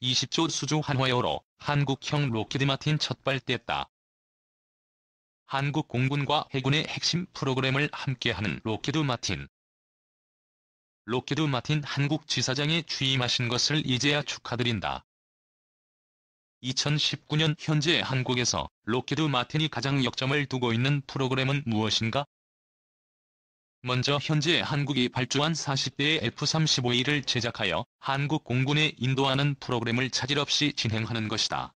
20조 수주 한화여로 한국형 로키드 마틴 첫발 뗐다. 한국 공군과 해군의 핵심 프로그램을 함께하는 로키드 마틴. 로키드 마틴 한국 지사장에 취임하신 것을 이제야 축하드린다. 2019년 현재 한국에서 로키드 마틴이 가장 역점을 두고 있는 프로그램은 무엇인가? 먼저 현재 한국이 발주한 40대의 F-35A를 제작하여 한국 공군에 인도하는 프로그램을 차질 없이 진행하는 것이다.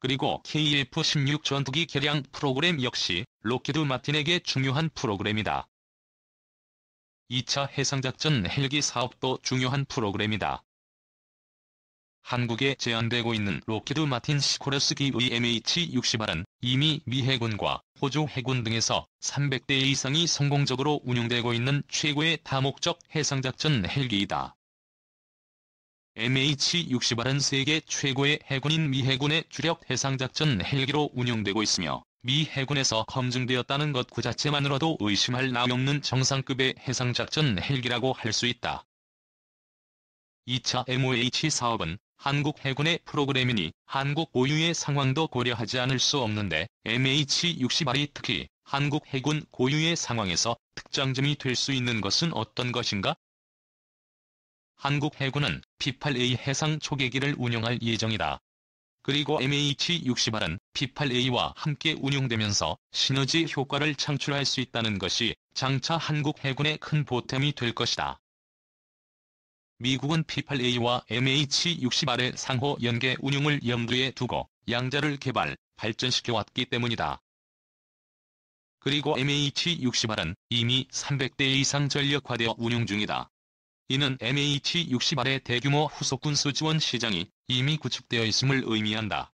그리고 KF-16 전투기 개량 프로그램 역시 로키드 마틴에게 중요한 프로그램이다. 2차 해상작전 헬기 사업도 중요한 프로그램이다. 한국에 제한되고 있는 로키드 마틴 시코르스키의 MH-60R은 이미 미 해군과 호주 해군 등에서 300대 이상이 성공적으로 운용되고 있는 최고의 다목적 해상작전 헬기이다. MH-60R은 세계 최고의 해군인 미 해군의 주력 해상작전 헬기로 운용되고 있으며 미 해군에서 검증되었다는 것 그 자체만으로도 의심할 나위 없는 정상급의 해상작전 헬기라고 할 수 있다. 2차 MOH 사업은 한국 해군의 프로그램이니 한국 고유의 상황도 고려하지 않을 수 없는데 MH-60R이 특히 한국 해군 고유의 상황에서 특장점이 될 수 있는 것은 어떤 것인가? 한국 해군은 P-8A 해상 초계기를 운용할 예정이다. 그리고 MH-60R은 P-8A와 함께 운용되면서 시너지 효과를 창출할 수 있다는 것이 장차 한국 해군의 큰 보탬이 될 것이다. 미국은 P-8A와 MH-60R의 상호 연계 운용을 염두에 두고 양자를 개발, 발전시켜왔기 때문이다. 그리고 MH-60R은 이미 300대 이상 전력화되어 운용 중이다. 이는 MH-60R의 대규모 후속군수 지원 시장이 이미 구축되어 있음을 의미한다.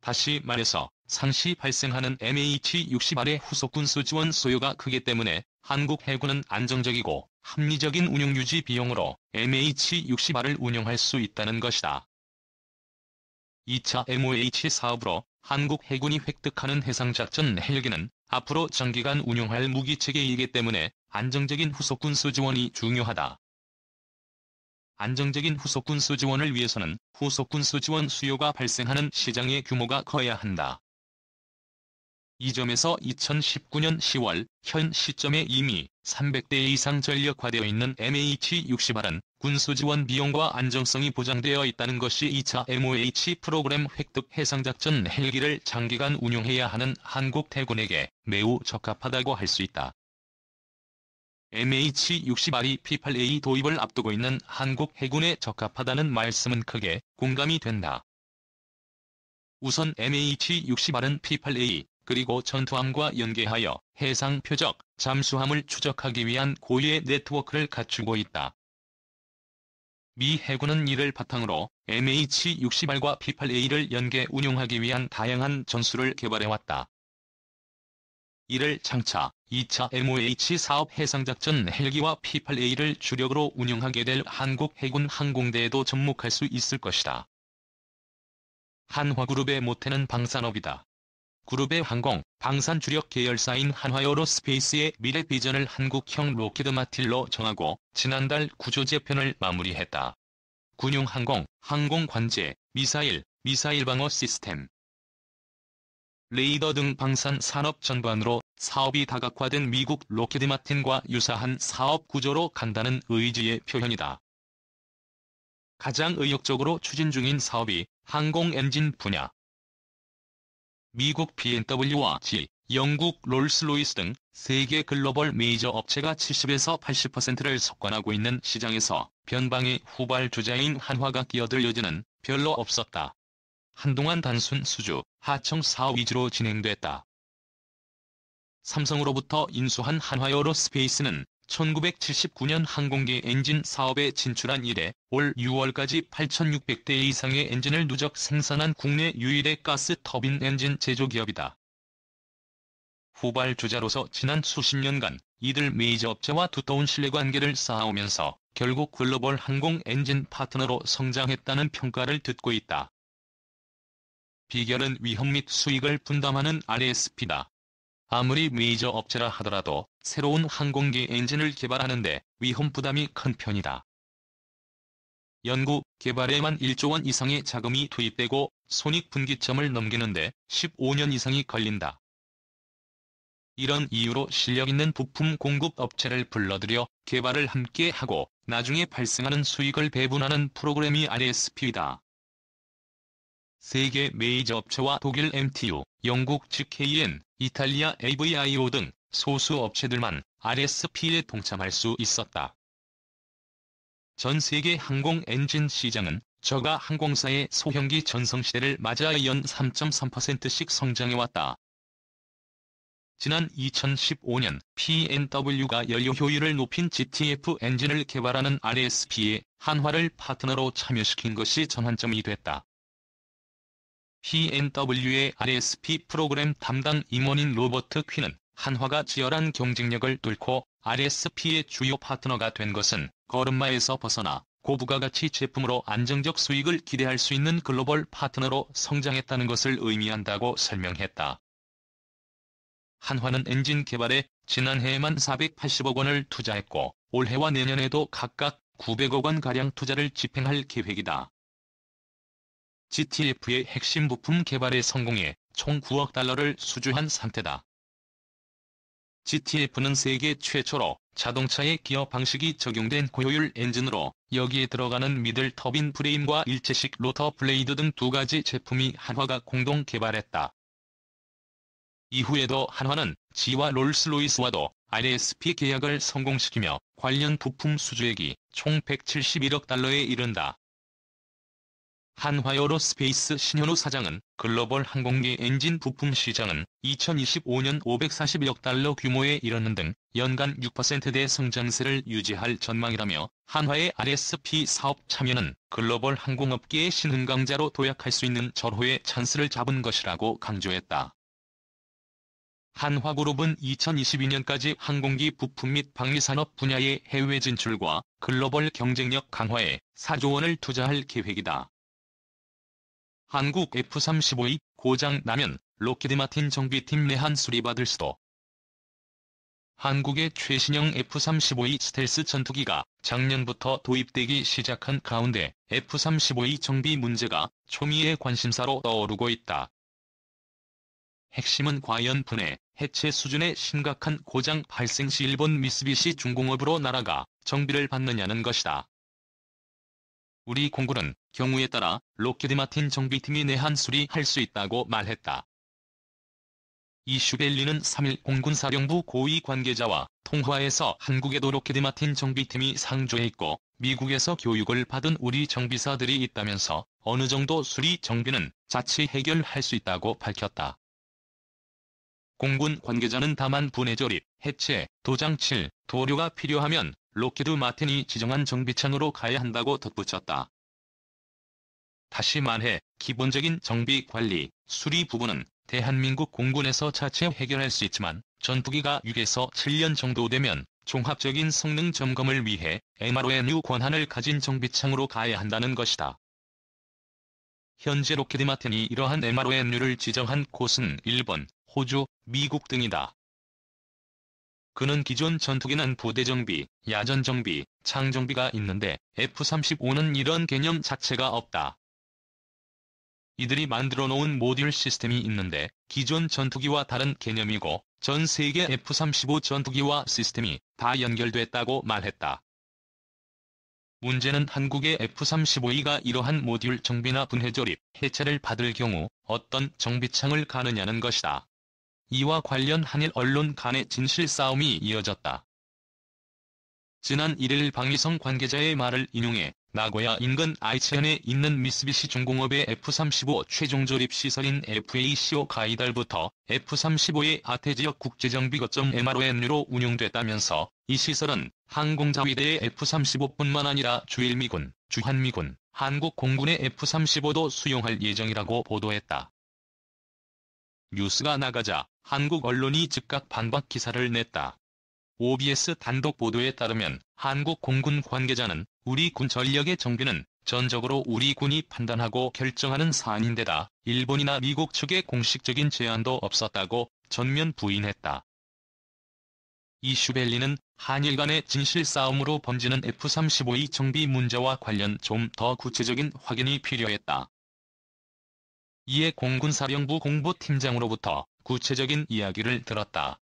다시 말해서 상시 발생하는 MH-60R의 후속군수 지원 수요가 크기 때문에 한국 해군은 안정적이고 합리적인 운용 유지 비용으로 MH-60R을 운용할 수 있다는 것이다. 2차 MOH 사업으로 한국 해군이 획득하는 해상작전 헬기는 앞으로 장기간 운용할 무기체계이기 때문에 안정적인 후속군수 지원이 중요하다. 안정적인 후속군수 지원을 위해서는 후속군수 지원 수요가 발생하는 시장의 규모가 커야 한다. 이 점에서 2019년 10월 현 시점에 이미 300대 이상 전력화되어 있는 MH-60R은 군수지원 비용과 안정성이 보장되어 있다는 것이 2차 MOH 프로그램 획득 해상작전 헬기를 장기간 운용해야 하는 한국 해군에게 매우 적합하다고 할 수 있다. MH-60R이 P-8A 도입을 앞두고 있는 한국 해군에 적합하다는 말씀은 크게 공감이 된다. 우선 MH-60R은 P-8A 그리고 전투함과 연계하여 해상 표적, 잠수함을 추적하기 위한 고유의 네트워크를 갖추고 있다. 미 해군은 이를 바탕으로 MH-60R과 P-8A를 연계 운용하기 위한 다양한 전술을 개발해왔다. 이를 장차 2차 MOH 사업 해상작전 헬기와 P-8A를 주력으로 운용하게 될 한국 해군 항공대에도 접목할 수 있을 것이다. 한화그룹의 모태는 방산업이다. 그룹의 항공, 방산 주력 계열사인 한화에어로스페이스의 미래 비전을 한국형 로키드 마틴로 정하고 지난달 구조재편을 마무리했다. 군용항공, 항공관제, 미사일, 미사일 방어 시스템, 레이더 등 방산 산업 전반으로 사업이 다각화된 미국 로키드 마틴과 유사한 사업 구조로 간다는 의지의 표현이다. 가장 의욕적으로 추진 중인 사업이 항공 엔진 분야. 미국 B&W와 G, 영국 롤스로이스 등 세계 글로벌 메이저 업체가 70에서 80%를 석권하고 있는 시장에서 변방의 후발주자인 한화가 끼어들 여지는 별로 없었다. 한동안 단순 수주, 하청 사업 위주로 진행됐다. 삼성으로부터 인수한 한화에어로스페이스는 1979년 항공기 엔진 사업에 진출한 이래 올 6월까지 8,600대 이상의 엔진을 누적 생산한 국내 유일의 가스 터빈 엔진 제조기업이다. 후발주자로서 지난 수십 년간 이들 메이저 업체와 두터운 신뢰관계를 쌓아오면서 결국 글로벌 항공 엔진 파트너로 성장했다는 평가를 듣고 있다. 비결은 위험 및 수익을 분담하는 RSP다. 아무리 메이저 업체라 하더라도 새로운 항공기 엔진을 개발하는데 위험 부담이 큰 편이다. 연구, 개발에만 1조 원 이상의 자금이 투입되고 손익분기점을 넘기는데 15년 이상이 걸린다. 이런 이유로 실력 있는 부품 공급 업체를 불러들여 개발을 함께 하고 나중에 발생하는 수익을 배분하는 프로그램이 RSP이다. 세계 메이저 업체와 독일 MTU, 영국 GKN, 이탈리아 AVIO 등 소수 업체들만 RSP에 동참할 수 있었다. 전 세계 항공 엔진 시장은 저가 항공사의 소형기 전성시대를 맞아 연 3.3%씩 성장해왔다. 지난 2015년 P&W가 연료 효율을 높인 GTF 엔진을 개발하는 RSP에 한화를 파트너로 참여시킨 것이 전환점이 됐다. P&W의 RSP 프로그램 담당 임원인 로버트 퀴는 한화가 치열한 경쟁력을 뚫고 RSP의 주요 파트너가 된 것은 걸음마에서 벗어나 고부가가치 제품으로 안정적 수익을 기대할 수 있는 글로벌 파트너로 성장했다는 것을 의미한다고 설명했다. 한화는 엔진 개발에 지난해에만 480억 원을 투자했고 올해와 내년에도 각각 900억 원가량 투자를 집행할 계획이다. GTF의 핵심 부품 개발에 성공해 총 9억 달러를 수주한 상태다. GTF는 세계 최초로 자동차의 기어 방식이 적용된 고효율 엔진으로 여기에 들어가는 미들 터빈 프레임과 일체식 로터 블레이드 등 두 가지 제품이 한화가 공동 개발했다. 이후에도 한화는 지와 롤스로이스와도 RSP 계약을 성공시키며 관련 부품 수주액이 총 171억 달러에 이른다. 한화에어로스페이스 신현우 사장은 글로벌 항공기 엔진 부품 시장은 2025년 541억 달러 규모에 이르는 등 연간 6%대 성장세를 유지할 전망이라며 한화의 RSP 사업 참여는 글로벌 항공업계의 신흥강자로 도약할 수 있는 절호의 찬스를 잡은 것이라고 강조했다. 한화그룹은 2022년까지 항공기 부품 및 방위산업 분야의 해외 진출과 글로벌 경쟁력 강화에 4조 원을 투자할 계획이다. 한국 F-35이 고장 나면 록히드마틴 정비팀 내한 수리받을 수도. 한국의 최신형 F-35 스텔스 전투기가 작년부터 도입되기 시작한 가운데 F-35 정비 문제가 초미의 관심사로 떠오르고 있다. 핵심은 과연 분해, 해체 수준의 심각한 고장 발생 시 일본 미쓰비시 중공업으로 날아가 정비를 받느냐는 것이다. 우리 공군은 경우에 따라 록히드마틴 정비팀이 내한 수리할 수 있다고 말했다. 이슈벨리는 3일 공군사령부 고위 관계자와 통화에서 한국에도 록히드마틴 정비팀이 상주해 있고 미국에서 교육을 받은 우리 정비사들이 있다면서 어느 정도 수리 정비는 자체 해결할 수 있다고 밝혔다. 공군 관계자는 다만 분해 조립, 해체, 도장칠, 도료가 필요하면 록히드 마틴이 지정한 정비창으로 가야 한다고 덧붙였다. 다시 말해 기본적인 정비 관리, 수리 부분은 대한민국 공군에서 자체 해결할 수 있지만 전투기가 6에서 7년 정도 되면 종합적인 성능 점검을 위해 MRONU 권한을 가진 정비창으로 가야 한다는 것이다. 현재 록히드 마틴이 이러한 MRONU를 지정한 곳은 일본, 호주, 미국 등이다. 그는 기존 전투기는 부대 정비, 야전 정비, 창 정비가 있는데 F-35는 이런 개념 자체가 없다. 이들이 만들어 놓은 모듈 시스템이 있는데 기존 전투기와 다른 개념이고 전 세계 F-35 전투기와 시스템이 다 연결됐다고 말했다. 문제는 한국의 F-35가 이러한 모듈 정비나 분해 조립, 해체를 받을 경우 어떤 정비창을 가느냐는 것이다. 이와 관련 한일 언론 간의 진실 싸움이 이어졌다. 지난 1일 방위성 관계자의 말을 인용해 나고야 인근 아이치현에 있는 미쓰비시 중공업의 F-35 최종 조립 시설인 FACO가 이달부터 F-35의 아태지역 국제정비 거점 MRONU로 운영됐다면서 이 시설은 항공자위대의 F-35뿐만 아니라 주일미군, 주한미군, 한국 공군의 F-35도 수용할 예정이라고 보도했다. 뉴스가 나가자 한국 언론이 즉각 반박 기사를 냈다. OBS 단독 보도에 따르면 한국 공군 관계자는 우리 군 전력의 정비는 전적으로 우리 군이 판단하고 결정하는 사안인데다 일본이나 미국 측의 공식적인 제안도 없었다고 전면 부인했다. 이슈벨리는 한일 간의 진실 싸움으로 번지는 F-35의 정비 문제와 관련 좀 더 구체적인 확인이 필요했다. 이에 공군사령부 공보팀장으로부터 구체적인 이야기를 들었다.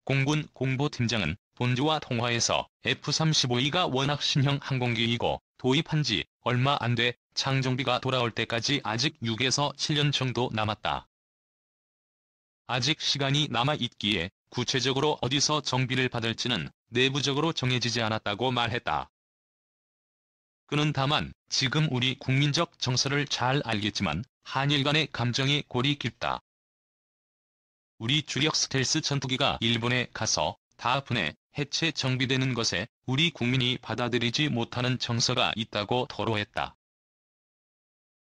공군 공보팀장은 본주와 통화에서 F-35E가 워낙 신형 항공기이고 도입한 지 얼마 안 돼 장정비가 돌아올 때까지 아직 6에서 7년 정도 남았다. 아직 시간이 남아있기에 구체적으로 어디서 정비를 받을지는 내부적으로 정해지지 않았다고 말했다. 그는 다만 지금 우리 국민적 정서를 잘 알겠지만 한일 간의 감정이 골이 깊다. 우리 주력 스텔스 전투기가 일본에 가서 다 분해, 해체 정비되는 것에 우리 국민이 받아들이지 못하는 정서가 있다고 토로했다.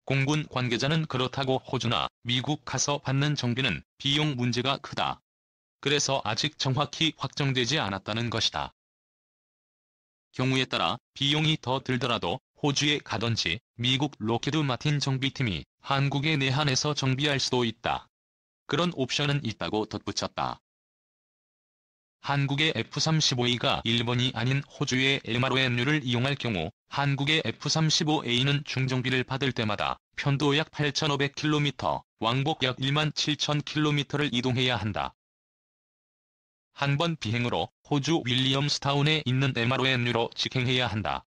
공군 관계자는 그렇다고 호주나 미국 가서 받는 정비는 비용 문제가 크다. 그래서 아직 정확히 확정되지 않았다는 것이다. 경우에 따라 비용이 더 들더라도 호주에 가든지 미국 로키드 마틴 정비팀이 한국에 내한해서 정비할 수도 있다. 그런 옵션은 있다고 덧붙였다. 한국의 F-35E가 일본이 아닌 호주의 MRONU를 이용할 경우 한국의 F-35A는 중정비를 받을 때마다 편도 약 8,500km, 왕복 약 17,000km를 이동해야 한다. 한 번 비행으로 호주 윌리엄스타운에 있는 MRONU로 직행해야 한다.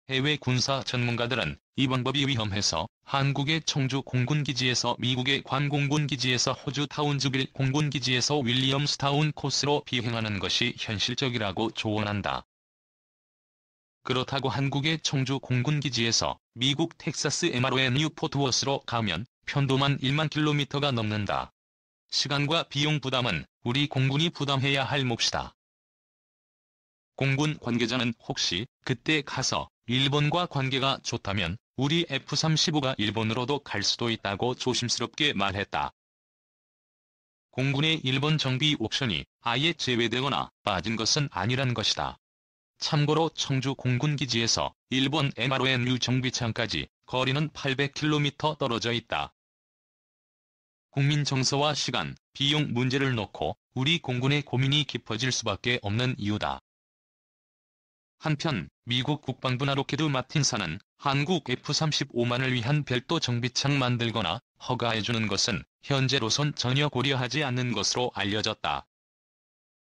해외 군사 전문가들은 이 방법이 위험해서 한국의 청주 공군기지에서 미국의 관 공군기지에서 호주 타운즈빌 공군기지에서 윌리엄스타운 코스로 비행하는 것이 현실적이라고 조언한다. 그렇다고 한국의 청주 공군기지에서 미국 텍사스 MRONU 포트워스로 가면 편도만 1만 킬로미터가 넘는다. 시간과 비용 부담은 우리 공군이 부담해야 할 몫이다. 공군 관계자는 혹시 그때 가서 일본과 관계가 좋다면 우리 F-35가 일본으로도 갈 수도 있다고 조심스럽게 말했다. 공군의 일본 정비 옵션이 아예 제외되거나 빠진 것은 아니란 것이다. 참고로 청주 공군기지에서 일본 MRONU 정비창까지 거리는 800km 떨어져 있다. 국민 정서와 시간, 비용 문제를 놓고 우리 공군의 고민이 깊어질 수밖에 없는 이유다. 한편 미국 국방부나 로키드 마틴사는 한국 F-35만을 위한 별도 정비창 만들거나 허가해주는 것은 현재로선 전혀 고려하지 않는 것으로 알려졌다.